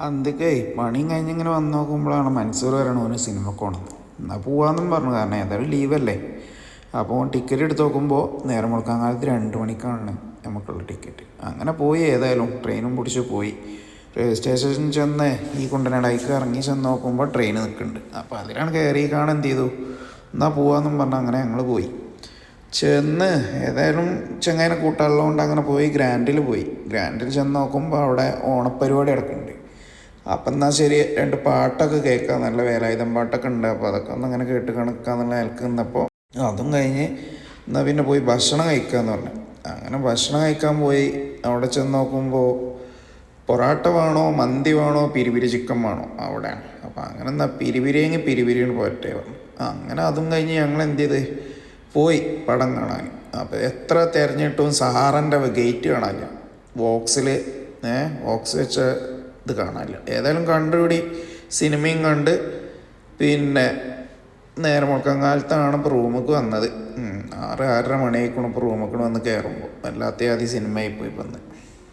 അന്തൊക്കെ പണിയും കഴിഞ്ഞിങ്ങനെ വന്ന് നോക്കുമ്പോഴാണ് മൻസൂർ വരണം ഓന് സിനിമക്ക് പോകണം. എന്നാൽ പോവാമെന്നും പറഞ്ഞു, കാരണം ഏതായാലും ലീവല്ലേ. അപ്പോൾ ടിക്കറ്റ് എടുത്ത് നോക്കുമ്പോൾ നേരം മുടക്കാൻ കാലത്ത് 2 മണിക്കാണ് നമുക്കുള്ള ടിക്കറ്റ്. അങ്ങനെ പോയി, ഏതായാലും ട്രെയിനും പിടിച്ച് പോയി. റെയിൽവേ സ്റ്റേഷനിൽ ചെന്ന് ഈ കുണ്ടനാടേക്ക് ഇറങ്ങി ചെന്ന് നോക്കുമ്പോൾ ട്രെയിൻ നിൽക്കുന്നുണ്ട്. അപ്പോൾ അതിലാണ് കയറി കാണാൻ എന്ത് ചെയ്തു, എന്നാൽ പോവാമെന്നും പറഞ്ഞാൽ അങ്ങനെ ഞങ്ങൾ പോയി. ചെന്ന് ഏതായാലും ചെങ്ങായിനെ കൂട്ടാനുള്ളതുകൊണ്ട് അങ്ങനെ പോയി ഗ്രാൻഡിൽ ചെന്ന് നോക്കുമ്പോൾ അവിടെ ഓണപ്പരിപാടി നടക്കുന്നുണ്ട്. അപ്പം എന്നാൽ ശരി 2 പാട്ടൊക്കെ കേൾക്കാം, നല്ല വേലായുധം പാട്ടൊക്കെ ഉണ്ട്. അപ്പോൾ അതൊക്കെ ഒന്ന് അങ്ങനെ കേട്ട് കണക്കാന്നുള്ള നിലക്ക് നിന്നപ്പോൾ അതും കഴിഞ്ഞ് എന്നാൽ പിന്നെ പോയി ഭക്ഷണം കഴിക്കാമെന്ന് പറഞ്ഞു. അങ്ങനെ ഭക്ഷണം കഴിക്കാൻ പോയി. അവിടെ ചെന്ന് നോക്കുമ്പോൾ പൊറാട്ട വേണോ മന്തി വേണോ പിരിപിരി ചിക്കൻ വേണോ അവിടെയാണ്. അപ്പോൾ അങ്ങനെ എന്നാൽ പിരിപിരിയെങ്കിൽ പിരിപിരിയാണ് പോറ്റേ പറഞ്ഞു. അങ്ങനെ അതും കഴിഞ്ഞ് ഞങ്ങൾ എന്ത് ചെയ്ത് പോയി പടം കാണാൻ. അപ്പോൾ എത്ര തിരഞ്ഞിട്ടും സഹാറൻ്റെ ഗേറ്റ് കാണാനില്ല, ബോക്സിൽ ബോക്സ് വെച്ച ഇത് കാണാനില്ല. ഏതായാലും കണ്ടുപിടി സിനിമയും കണ്ട് പിന്നെ നേരം മുടക്കാൻ കാലത്താണ് ഇപ്പോൾ റൂമിലേക്ക് വന്നത്. 6-6:30 മണിയായിക്കണം ഇപ്പോൾ റൂമിലേക്ക് വന്ന് കയറുമ്പോൾ. വല്ലാത്ത ആദ്യം സിനിമയായി പോയി വന്ന്.